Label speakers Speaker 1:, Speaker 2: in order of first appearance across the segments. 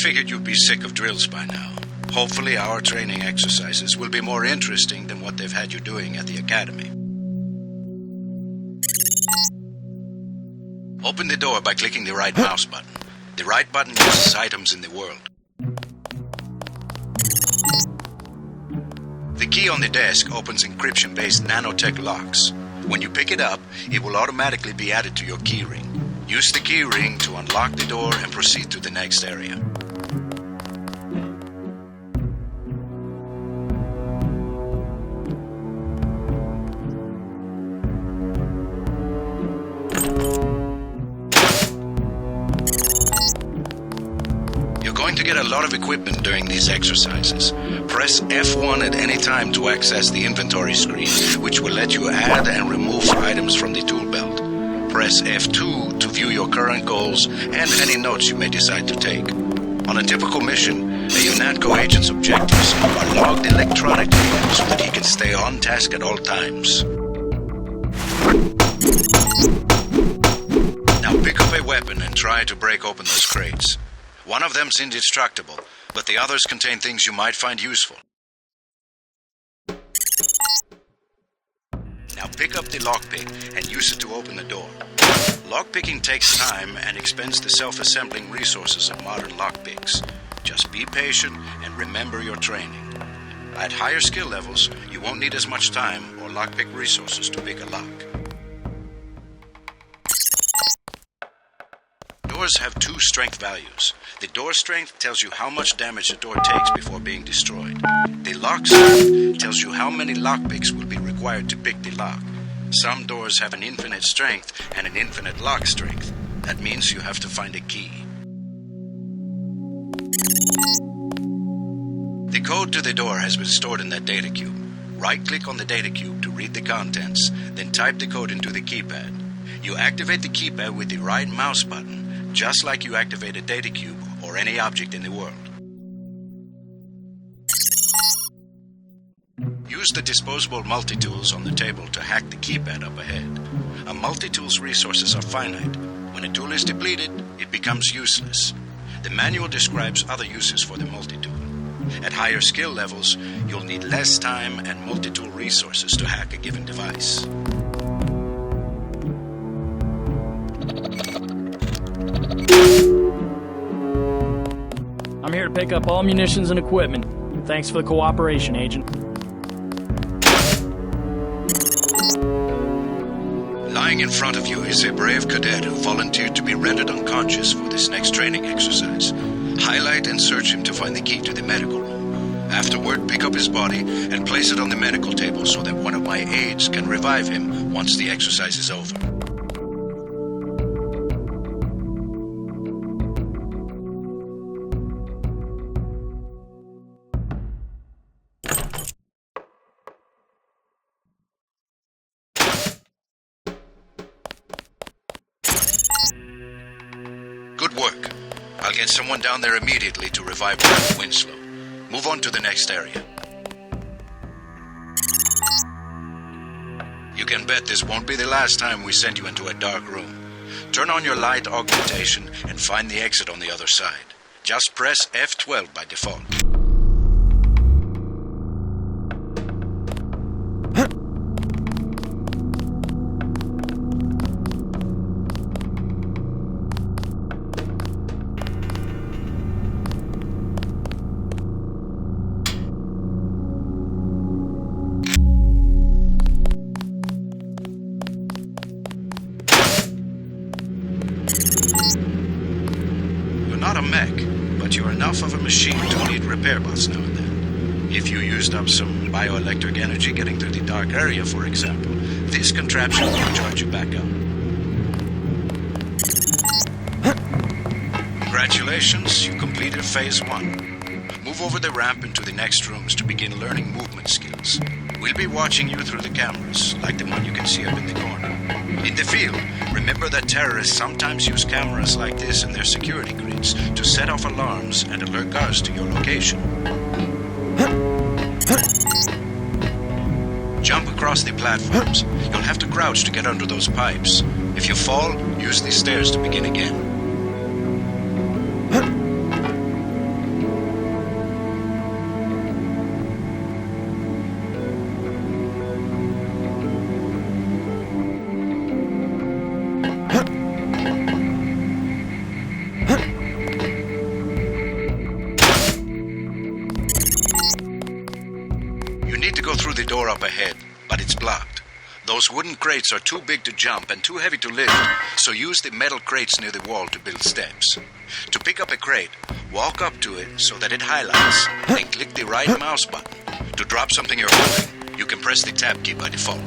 Speaker 1: figured you'd be sick of drills by now. Hopefully our training exercises will be more interesting than what they've had you doing at the academy. Open the door by clicking the right mouse button. The right button uses items in the world. The key on the desk opens encryption-based nanotech locks. When you pick it up, it will automatically be added to your keyring. Use the keyring to unlock the door and proceed to the next area. You're going to get a lot of equipment during these exercises. Press F1 at any time to access the inventory screen, which will let you add and remove items from the tool belt. Press F2 to view your current goals and any notes you may decide to take. On a typical mission, a UNATCO agent's objectives are logged electronically so that he can stay on task at all times. Now pick up a weapon and try to break open those crates. One of them's indestructible, but the others contain things you might find useful. Now pick up the lockpick and use it to open the door. Lockpicking takes time and expends the self-assembling resources of modern lockpicks. Just be patient and remember your training. At higher skill levels, you won't need as much time or lockpick resources to pick a lock. Doors have two strength values. The door strength tells you how much damage the door takes before being destroyed. The lock strength tells you how many lockpicks will be required to pick the lock. Some doors have an infinite strength and an infinite lock strength. That means you have to find a key. The code to the door has been stored in that data cube. Right-click on the data cube to read the contents, then type the code into the keypad. You activate the keypad with the right mouse button, just like you activate a data cube or any object in the world. Use the disposable multi-tools on the table to hack the keypad up ahead. A multi-tool's resources are finite. When a tool is depleted, it becomes useless. The manual describes other uses for the multi-tool. At higher skill levels, you'll need less time and multi-tool resources to hack a given device.
Speaker 2: I'm here to pick up all munitions and equipment. Thanks for the cooperation, Agent.
Speaker 1: Lying in front of you is a brave cadet who volunteered to be rendered unconscious for this next training exercise. Highlight and search him to find the key to the medical room. Afterward, pick up his body and place it on the medical table so that one of my aides can revive him once the exercise is over. Good work. I'll get someone down there immediately to revive Dr. Winslow. Move on to the next area. You can bet this won't be the last time we send you into a dark room. Turn on your light augmentation and find the exit on the other side. Just press F12 by default. Not a mech, but you're enough of a machine to need repair bots now and then. If you used up some bioelectric energy getting through the dark area, for example, this contraption will charge you back up. Congratulations, you completed Phase 1. Move over the ramp into the next rooms to begin learning movement skills. We'll be watching you through the cameras, like the one you can see up in the corner. In the field, remember that terrorists sometimes use cameras like this in their security grids to set off alarms and alert guards to your location. Jump across the platforms. You'll have to crouch to get under those pipes. If you fall, use these stairs to begin again. You need to go through the door up ahead, but it's blocked. Those wooden crates are too big to jump and too heavy to lift, so use the metal crates near the wall to build steps. To pick up a crate, walk up to it so that it highlights, then click the right mouse button. To drop something you're holding, you can press the tab key by default.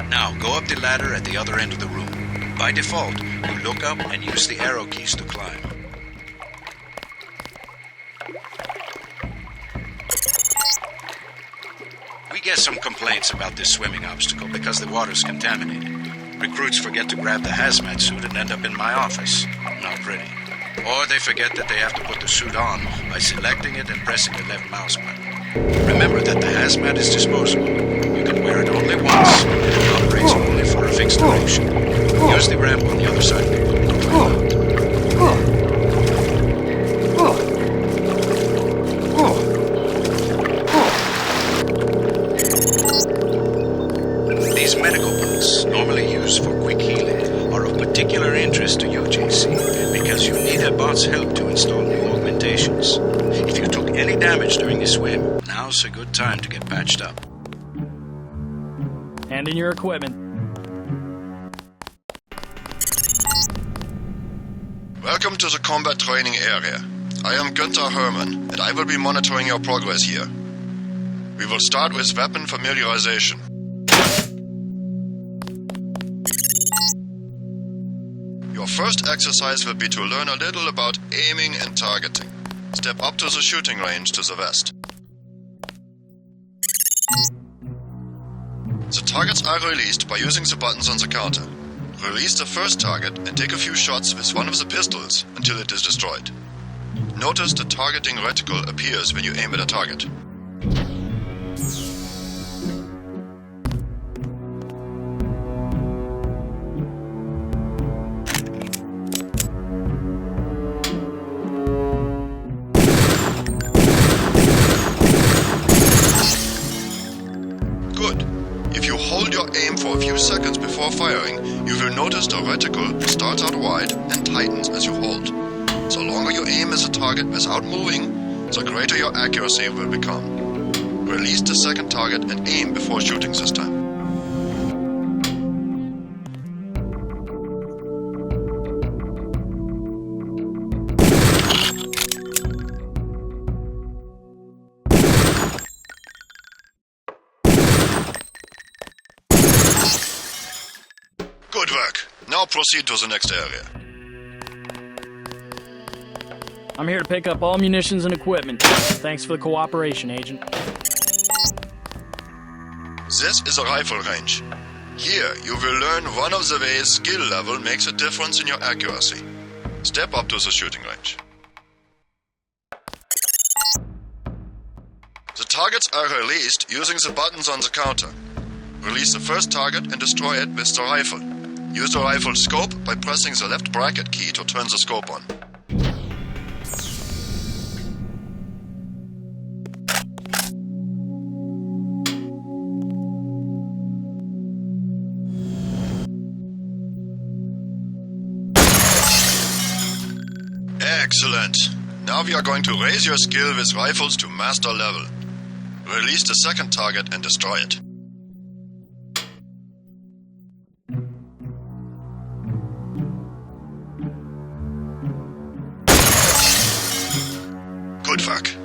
Speaker 1: Now, go up the ladder at the other end of the room. By default, you look up and use the arrow keys to climb. We get some complaints about this swimming obstacle because the water's contaminated. Recruits forget to grab the hazmat suit and end up in my office. Not pretty. Or they forget that they have to put the suit on by selecting it and pressing the left mouse button. Remember that the hazmat is disposable. You can wear it only once, and it operates only for a fixed duration. Use the ramp on the other side of the room to climb out. These medical books, normally used for quick healing, are of particular interest to you, JC, because you need a bot's help to install new augmentations. If you took any damage during the swim, now's a good time to get patched up.
Speaker 2: Hand in your equipment.
Speaker 3: Welcome to the combat training area. I am Günther Hermann, and I will be monitoring your progress here. We will start with weapon familiarization. Your first exercise will be to learn a little about aiming and targeting. Step up to the shooting range to the west. The targets are released by using the buttons on the counter. Release the first target and take a few shots with one of the pistols until it is destroyed. Notice the targeting reticle appears when you aim at a target. Good. If you hold your aim for a few seconds before firing, you will notice the reticle starts out wide and tightens as you hold. The longer you aim as a target without moving, the greater your accuracy will become. Release the second target and aim before shooting this time. Good work. Now proceed to the next area.
Speaker 2: I'm here to pick up all munitions and equipment. Thanks for the cooperation, Agent.
Speaker 3: This is a rifle range. Here, you will learn one of the ways skill level makes a difference in your accuracy. Step up to the shooting range. The targets are released using the buttons on the counter. Release the first target and destroy it with the rifle. Use the rifle scope by pressing the left bracket key to turn the scope on. Excellent. Now we are going to raise your skill with rifles to master level. Release the second target and destroy it. Good work.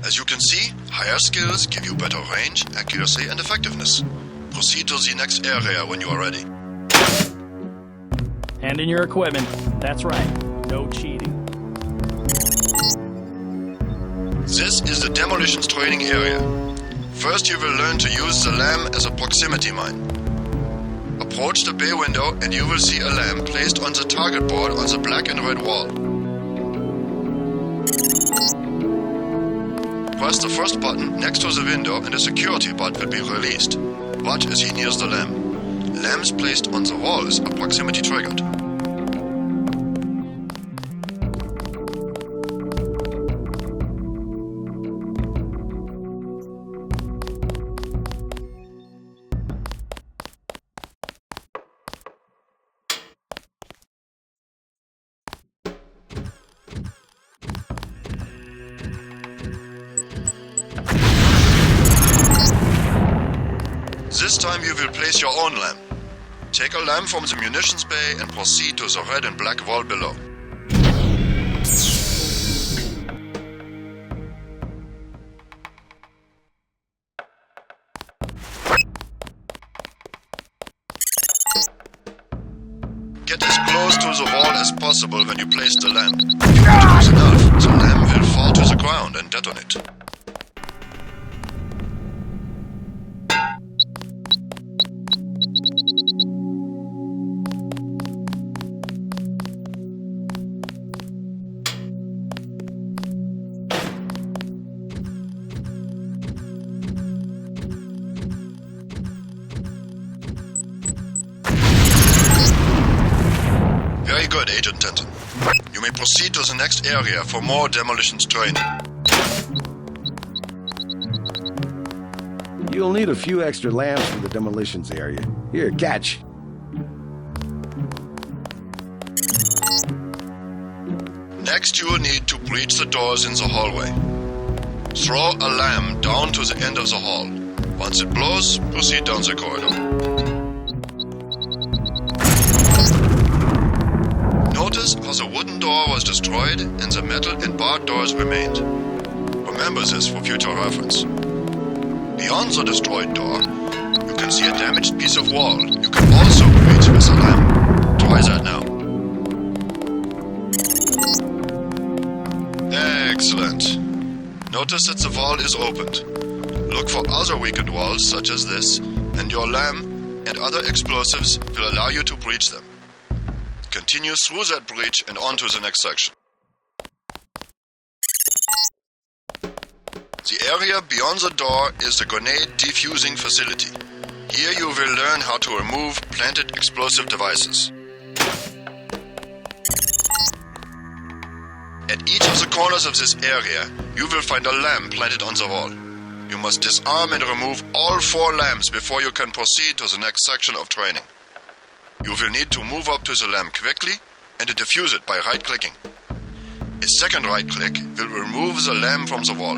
Speaker 3: As you can see, higher skills give you better range, accuracy, and effectiveness. Proceed to the next area when you are ready.
Speaker 2: Hand in your equipment. That's right. No cheating.
Speaker 3: This is the demolitions training area. First you will learn to use the lamb as a proximity mine. Approach the bay window and you will see a lamb placed on the target board on the black and red wall. Press the first button next to the window and a security bot will be released. Watch as he nears the lamb. Lambs placed on the walls are proximity triggered. time you will place your own lamp. Take a lamp from the munitions bay and proceed to the red and black wall below. Get as close to the wall as possible when you place the lamp. If you get close enough, the lamp will fall to the ground and detonate. Very good, Agent Denton. You may proceed to the next area for more demolitions training.
Speaker 4: You'll need a few extra lamps for the demolitions area. Here, catch.
Speaker 3: Next, you will need to breach the doors in the hallway. Throw a lamp down to the end of the hall. Once it blows, proceed down the corridor. Notice how the wooden door was destroyed and the metal and barred doors remained. Remember this for future reference. Beyond the destroyed door, you can see a damaged piece of wall. You can also breach with a lamp. Try that now. Excellent. Notice that the wall is opened. Look for other weakened walls such as this, and your lamp and other explosives will allow you to breach them. Continue through that breach and on to the next section. The area beyond the door is the grenade defusing facility. Here you will learn how to remove planted explosive devices. At each of the corners of this area, you will find a lamp planted on the wall. You must disarm and remove all 4 lamps before you can proceed to the next section of training. You will need to move up to the lamp quickly and to defuse it by right-clicking. A second right-click will remove the lamp from the wall.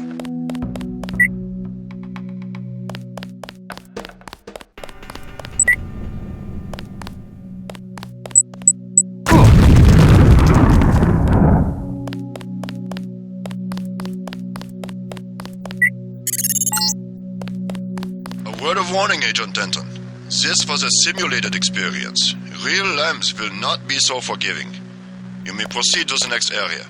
Speaker 3: A word of warning, Agent Denton. This was a simulated experience. Real lamps will not be so forgiving. You may proceed to the next area.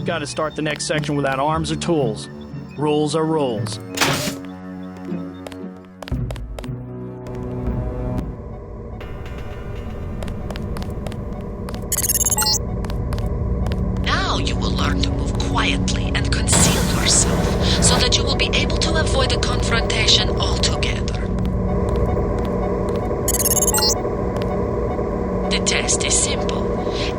Speaker 2: Gotta start the next section without arms or tools. Rules are rules.
Speaker 5: Now you will learn to move quietly and conceal yourself so that you will be able to avoid a confrontation altogether. The test is simple.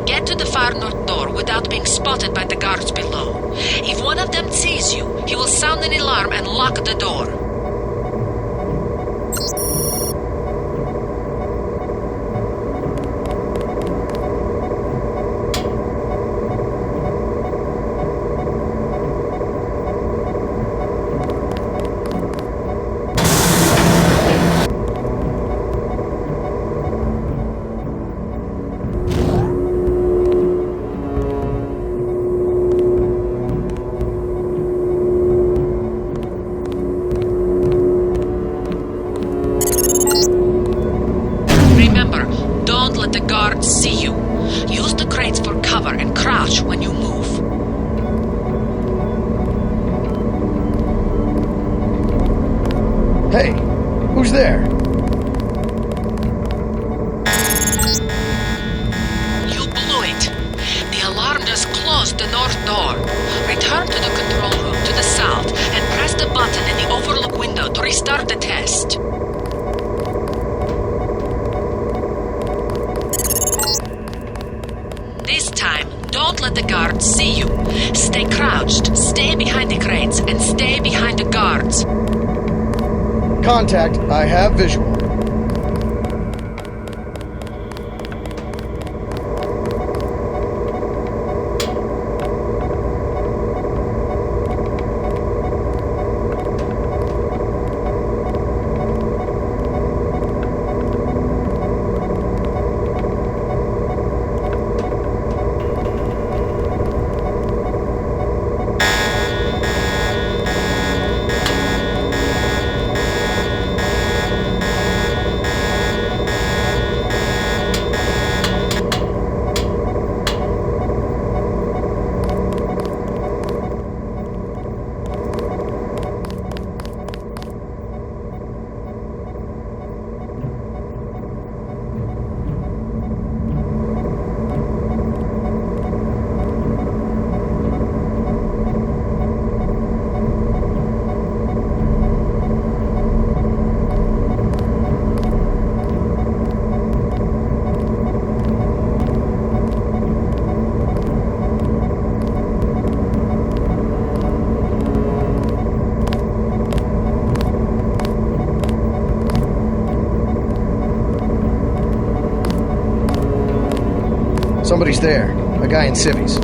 Speaker 5: Get to the far north door without being spotted by the guards below. If one of them sees you, he will sound an alarm and lock the door. Remember, don't let the guards see you. Use the crates for cover and crouch when you move.
Speaker 4: Hey, who's there?
Speaker 5: You blew it. The alarm just closed the north door. Return to the control room to the south and press the button in the overlook window to restart the test. This time, don't let the guards see you. Stay crouched, stay behind the crates, and stay behind the guards.
Speaker 4: Contact, I have visual.
Speaker 6: Somebody's there. A guy in civvies.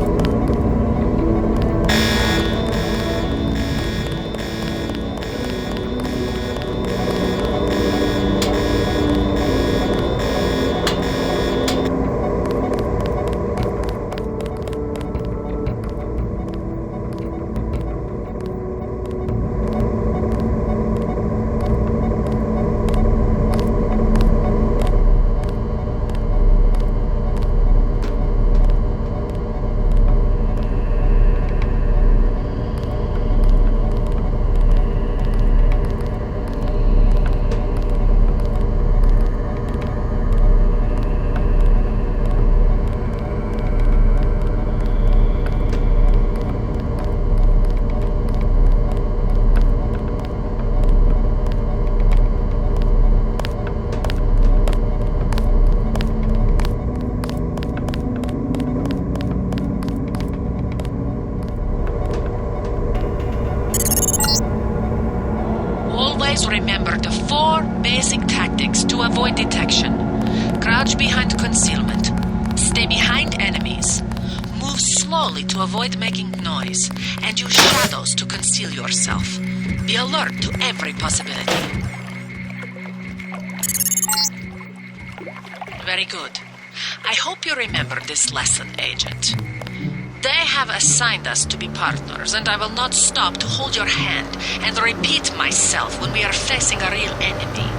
Speaker 5: Always remember the 4 basic tactics to avoid detection. Crouch behind concealment. Stay behind enemies. Move slowly to avoid making noise. And use shadows to conceal yourself. Be alert to every possibility. Very good. I hope you remember this lesson, Agent. They have assigned us to be partners, and I will not stop to hold your hand and repeat myself when we are facing a real enemy.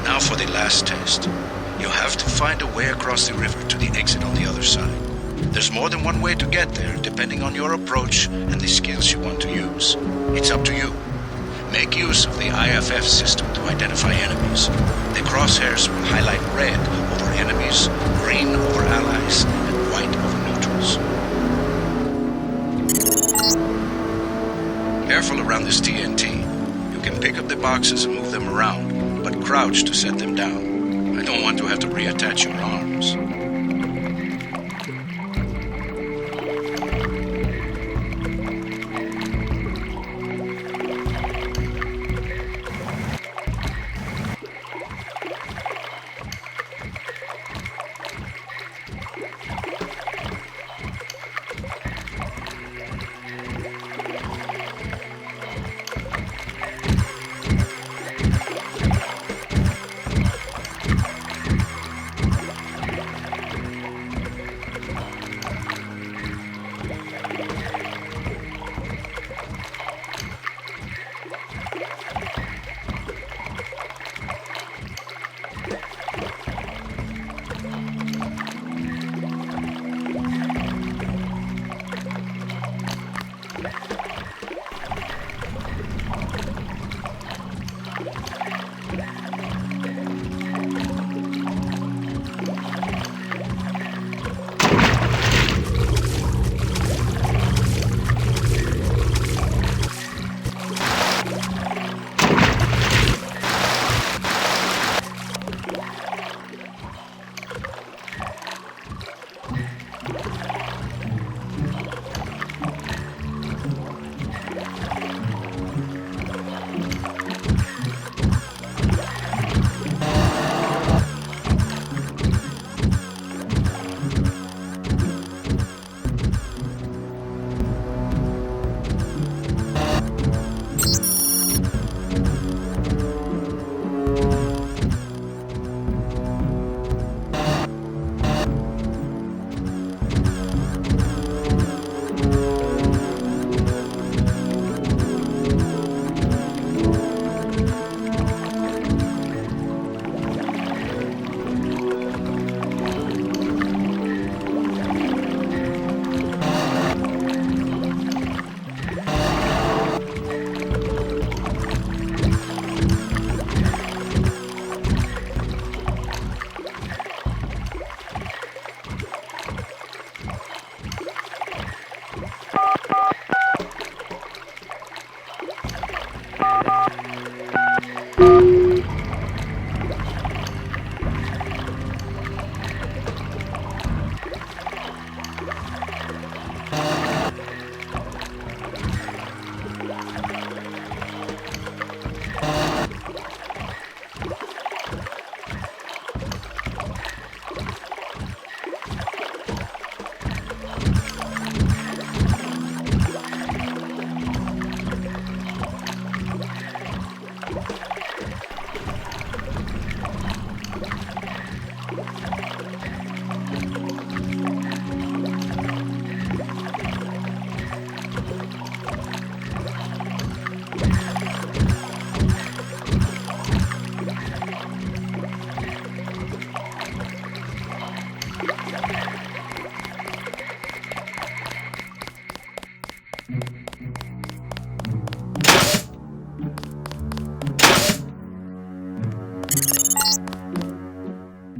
Speaker 1: Now for the last test. You have to find a way across the river to the exit on the other side. There's more than one way to get there, depending on your approach and the skills you want to use. It's up to you. Make use of the IFF system to identify enemies. The crosshairs will highlight red over enemies, green over allies, and white over neutrals. Careful around this TNT. You can pick up the boxes and move them around, but crouch to set them down. I don't want to have to reattach your arms.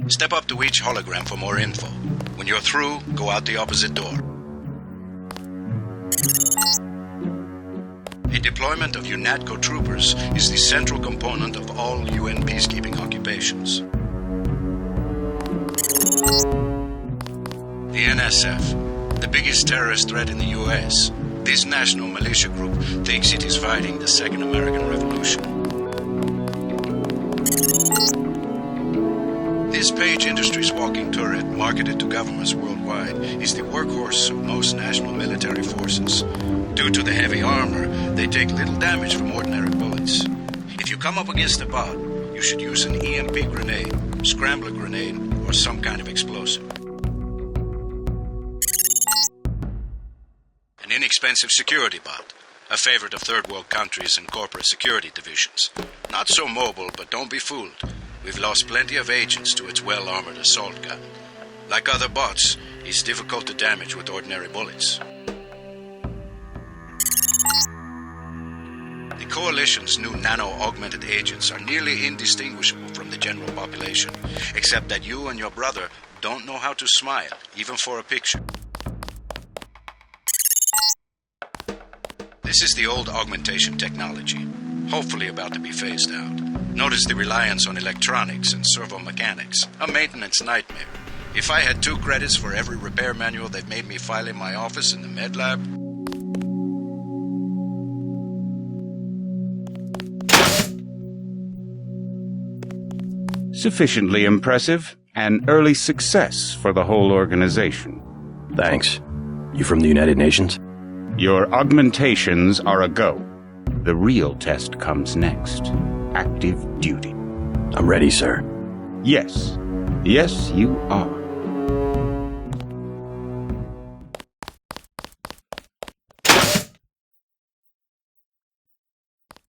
Speaker 1: Step up to each hologram for more info. When you're through, go out the opposite door. A deployment of UNATCO troopers is the central component of all UN peacekeeping occupations. The NSF, the biggest terrorist threat in the US. This national militia group thinks it is fighting the Second American Revolution. This Page Industries walking turret, marketed to governments worldwide, is the workhorse of most national military forces. Due to the heavy armor, they take little damage from ordinary bullets. If you come up against a bot, you should use an EMP grenade, scrambler grenade, or some kind of explosive. An inexpensive security bot, a favorite of third world countries and corporate security divisions. Not so mobile, but don't be fooled. We've lost plenty of agents to its well-armored assault gun. Like other bots, it's difficult to damage with ordinary bullets. The Coalition's new nano-augmented agents are nearly indistinguishable from the general population, except that you and your brother don't know how to smile, even for a picture. This is the old augmentation technology, hopefully about to be phased out. Notice the reliance on electronics and servo-mechanics, a maintenance nightmare. If I had 2 credits for every repair manual they've made me file in my office in the med lab...
Speaker 7: Sufficiently impressive, an early success for the whole organization.
Speaker 8: Thanks. You from the United Nations?
Speaker 7: Your augmentations are a go. The real test comes next. Active duty.
Speaker 8: I'm ready, sir.
Speaker 7: Yes. Yes, you are.